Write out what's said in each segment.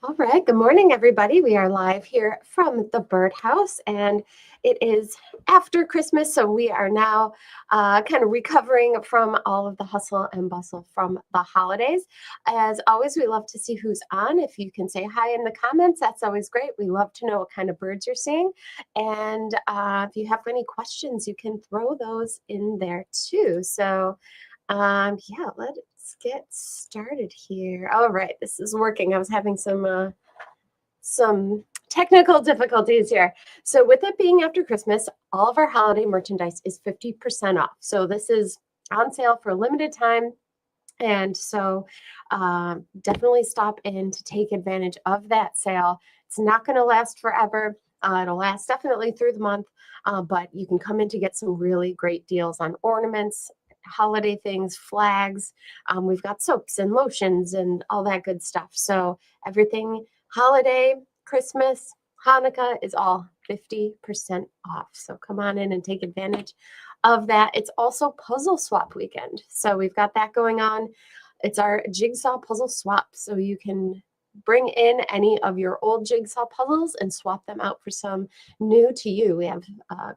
All right. Good morning, everybody. We are live here from the birdhouse, and it is after Christmas. So we are now kind of recovering from all of the hustle and bustle from the holidays. As always, we love to see who's on. If you can say hi in the comments, that's always great. We love to know what kind of birds you're seeing. And if you have any questions, you can throw those in there too. Yeah, let's get started here. All right, this is working. I was having some technical difficulties here. So with it being after Christmas, all of our holiday merchandise is 50% off. So this is on sale for a limited time. And so definitely stop in to take advantage of that sale. It's not going to last forever. It'll last definitely through the month, but you can come in to get some really great deals on ornaments, holiday things, flags. We've got soaps and lotions and all that good stuff. So everything holiday, Christmas, Hanukkah is all 50% off. So come on in and take advantage of that. It's also puzzle swap weekend. So we've got that going on. It's our jigsaw puzzle swap. So you can bring in any of your old jigsaw puzzles and swap them out for some new to you. We have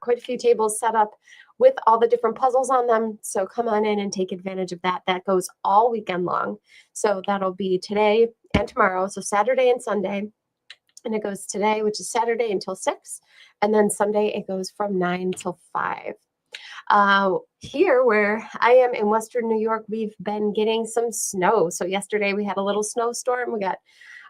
quite a few tables set up with all the different puzzles on them. So come on in and take advantage of that. That goes all weekend long. So that'll be today and tomorrow. So Saturday and Sunday. And it goes today, which is Saturday, until 6. And then Sunday, it goes from 9 till 5. Here where I am in Western New York, we've been getting some snow. So yesterday we had a little snowstorm. We got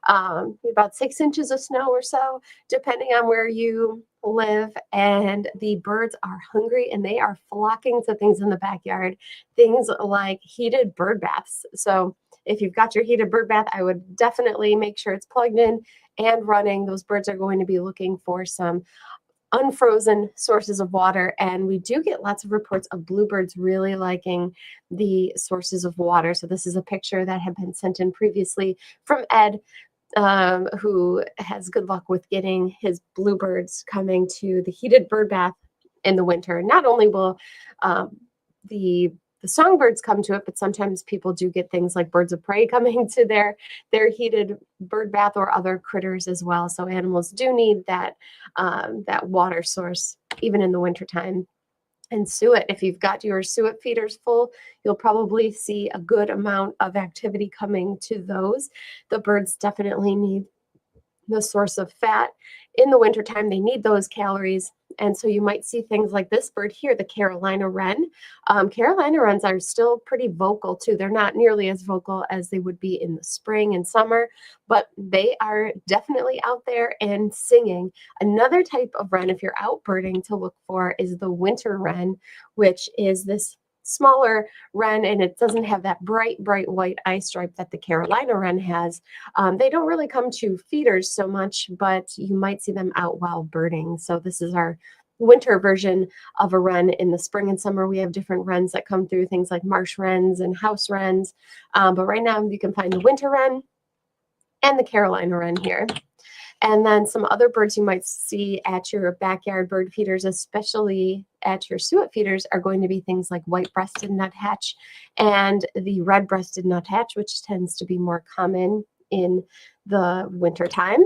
about 6 inches of snow or so, depending on where you live. And the birds are hungry and they are flocking to things in the backyard, things like heated bird baths. So if you've got your heated bird bath, I would definitely make sure it's plugged in and running. Those birds are going to be looking for some unfrozen sources of water, and we do get lots of reports of bluebirds really liking the sources of water. So this is a picture that had been sent in previously from Ed, who has good luck with getting his bluebirds coming to the heated bird bath in the winter. Not only will the songbirds come to it, but sometimes people do get things like birds of prey coming to their heated bird bath, or other critters as well. So animals do need that water source even in the wintertime. And suet, if you've got your suet feeders full, you'll probably see a good amount of activity coming to those. The birds definitely need the source of fat in the wintertime. They need those calories. And so you might see things like this bird here, the Carolina wren. Carolina wrens are still pretty vocal too. They're not nearly as vocal as they would be in the spring and summer, but they are definitely out there and singing. Another type of wren, if you're out birding, to look for is the winter wren, which is this smaller wren, and it doesn't have that bright white eye stripe that the Carolina wren has. They don't really come to feeders so much, but you might see them out while birding. So this is our winter version of a wren. In the spring and summer, we have different wrens that come through, things like marsh wrens and house wrens. But right now you can find the winter wren and the Carolina wren here. And then some other birds you might see at your backyard bird feeders, especially at your suet feeders, are going to be things like white-breasted nuthatch and the red-breasted nuthatch, which tends to be more common in the wintertime.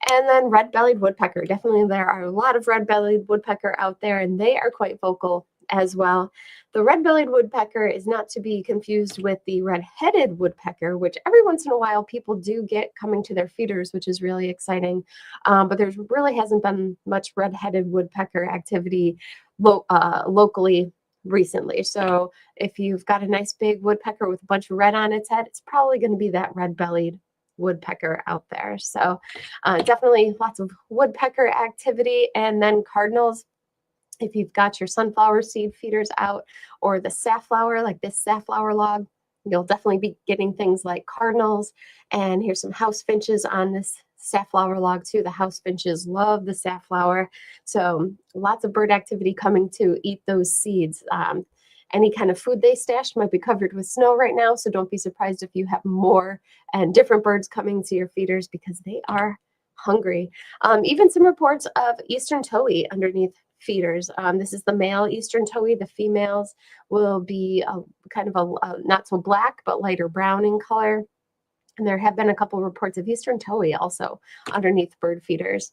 And then red-bellied woodpecker. Definitely there are a lot of red-bellied woodpecker out there, and they are quite vocal as well. The red-bellied woodpecker is not to be confused with the red-headed woodpecker, which every once in a while people do get coming to their feeders, which is really exciting. But there really hasn't been much red-headed woodpecker activity locally recently. So if you've got a nice big woodpecker with a bunch of red on its head, it's probably going to be that red-bellied woodpecker out there. So definitely lots of woodpecker activity. And then cardinals, if you've got your sunflower seed feeders out, or the safflower, like this safflower log, you'll definitely be getting things like cardinals. And here's some house finches on this safflower log too. The house finches love the safflower. So lots of bird activity coming to eat those seeds. Any kind of food they stashed might be covered with snow right now, so don't be surprised if you have more and different birds coming to your feeders, because they are hungry. Even some reports of eastern towhee underneath feeders. This is the male eastern towhee. The females will be kind of a not so black, but lighter brown in color. And there have been a couple reports of eastern towhee also underneath bird feeders.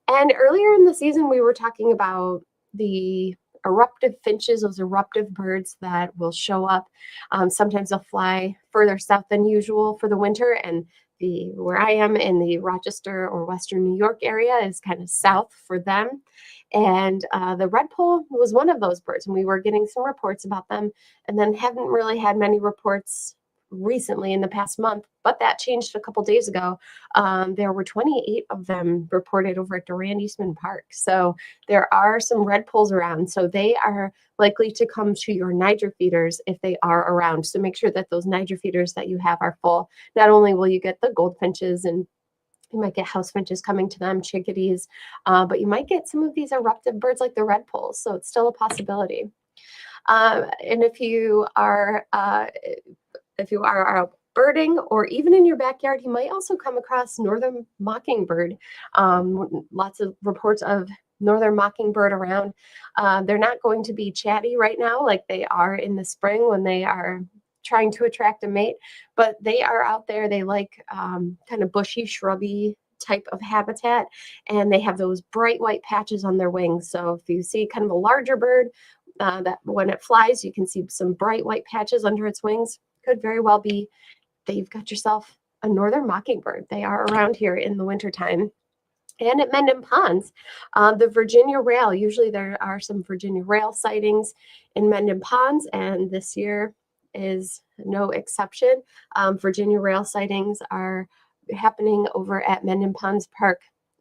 And earlier in the season, we were talking about the eruptive finches, those eruptive birds that will show up. Sometimes they'll fly further south than usual for the winter, and where I am in the Rochester or Western New York area is kind of south for them. And the redpoll was one of those birds, and we were getting some reports about them, and then haven't really had many reports recently in the past month, but that changed a couple days ago. There were 28 of them reported over at Durand Eastman Park. So there are some redpolls around. So they are likely to come to your Niger feeders if they are around. So make sure that those Niger feeders that you have are full. Not only will you get the goldfinches, and you might get house finches coming to them, chickadees, but you might get some of these eruptive birds like the redpolls. So it's still a possibility. And if you are out birding or even in your backyard, you might also come across northern mockingbird. Lots of reports of northern mockingbird around. They're not going to be chatty right now like they are in the spring when they are trying to attract a mate, but they are out there. They like kind of bushy, shrubby type of habitat, and they have those bright white patches on their wings. So if you see kind of a larger bird, that when it flies, you can see some bright white patches under its wings. Could very well be that you've got yourself a northern mockingbird. They are around here in the wintertime. And at Mendon Ponds, the Virginia rail, usually there are some Virginia rail sightings in Mendon Ponds, and this year is no exception. Virginia rail sightings are happening over at Mendon Ponds Park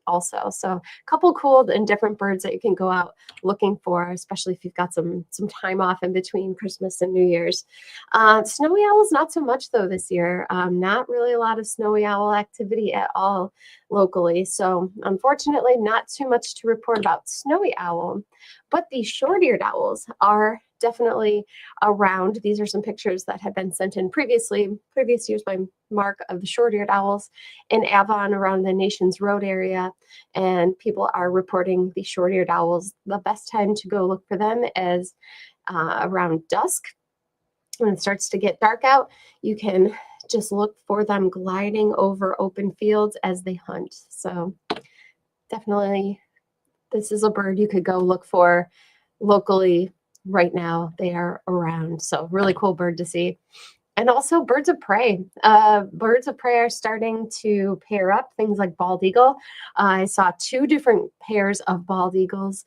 also. So a couple cool and different birds that you can go out looking for, especially if you've got some time off in between Christmas and New Year's. Snowy owls, not so much though this year. Not really a lot of snowy owl activity at all locally. So unfortunately, not too much to report about snowy owl, but the short-eared owls are definitely around. These are some pictures that have been sent in previous years by Mark of the short-eared owls in Avon around the Nations Road area, and people are reporting the short-eared owls. The best time to go look for them is around dusk. When it starts to get dark out, you can just look for them gliding over open fields as they hunt. So definitely, this is a bird you could go look for locally right now. They are around. So really cool bird to see. And also birds of prey. Birds of prey are starting to pair up, things like bald eagle. I saw 2 different pairs of bald eagles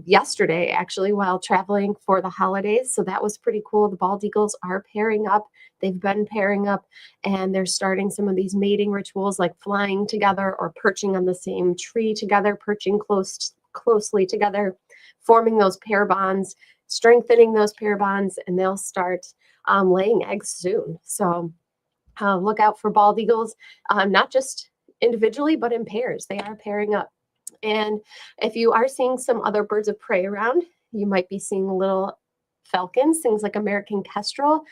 yesterday, actually, while traveling for the holidays. So that was pretty cool. The bald eagles are pairing up. They've been pairing up, and they're starting some of these mating rituals like flying together or perching on the same tree together, perching closely together, forming those pair bonds, strengthening those pair bonds, and they'll start laying eggs soon. So look out for bald eagles, not just individually, but in pairs. They are pairing up. And if you are seeing some other birds of prey around, you might be seeing little falcons, things like American kestrel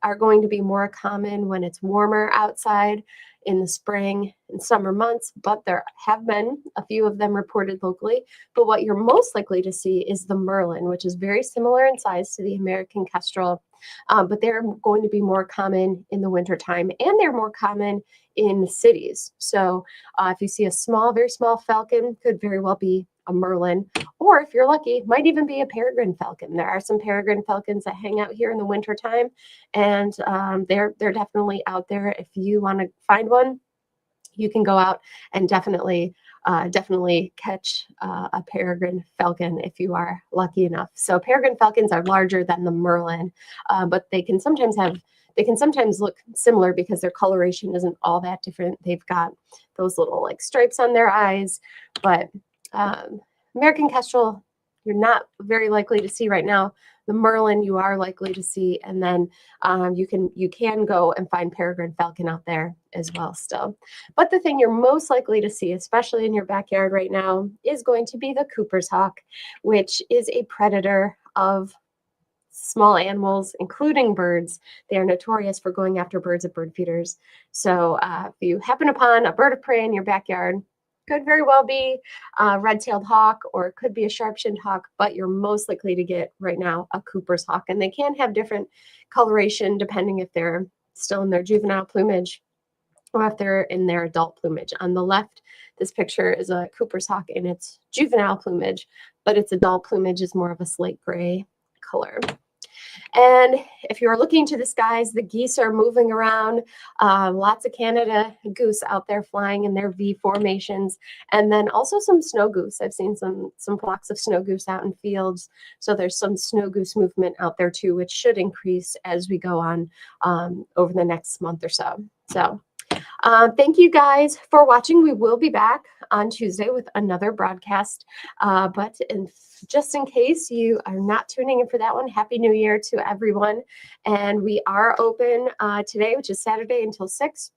are going to be more common when it's warmer outside in the spring and summer months, but there have been a few of them reported locally. But what you're most likely to see is the merlin, which is very similar in size to the American kestrel, but they're going to be more common in the wintertime, and they're more common in cities. So if you see a very small falcon, could very well be a merlin, or if you're lucky, might even be a peregrine falcon. There are some peregrine falcons that hang out here in the wintertime, and they're definitely out there. If you want to find one, you can go out and definitely catch a peregrine falcon if you are lucky enough. So peregrine falcons are larger than the merlin, but they can sometimes look similar because their coloration isn't all that different. They've got those little like stripes on their eyes, but American kestrel, you're not very likely to see right now. The merlin you are likely to see, and then you can go and find peregrine falcon out there as well still. But the thing you're most likely to see, especially in your backyard right now, is going to be the Cooper's hawk, which is a predator of small animals, including birds. They are notorious for going after birds at bird feeders. So if you happen upon a bird of prey in your backyard, could very well be a red-tailed hawk, or it could be a sharp-shinned hawk, but you're most likely to get right now a Cooper's hawk. And they can have different coloration depending if they're still in their juvenile plumage or if they're in their adult plumage. On the left, this picture is a Cooper's hawk in its juvenile plumage, but its adult plumage is more of a slate gray color. And if you're looking to the skies, the geese are moving around. Lots of Canada goose out there flying in their V formations, and then also some snow goose. I've seen some flocks of snow goose out in fields. So there's some snow goose movement out there too, which should increase as we go on over the next month or so. So thank you guys for watching. We will be back on Tuesday with another broadcast. But just in case you are not tuning in for that one, Happy New Year to everyone. And we are open today, which is Saturday, until 6.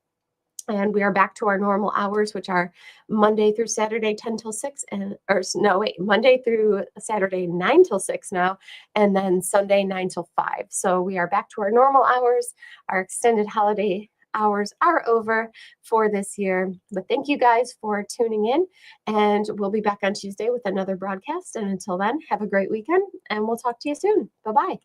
And we are back to our normal hours, which are Monday through Saturday, 10 till 6. Monday through Saturday, 9 till 6 now. And then Sunday, 9 till 5. So we are back to our normal hours. Our extended holiday hours are over for this year. But thank you guys for tuning in. And we'll be back on Tuesday with another broadcast. And until then, have a great weekend. And we'll talk to you soon. Bye-bye.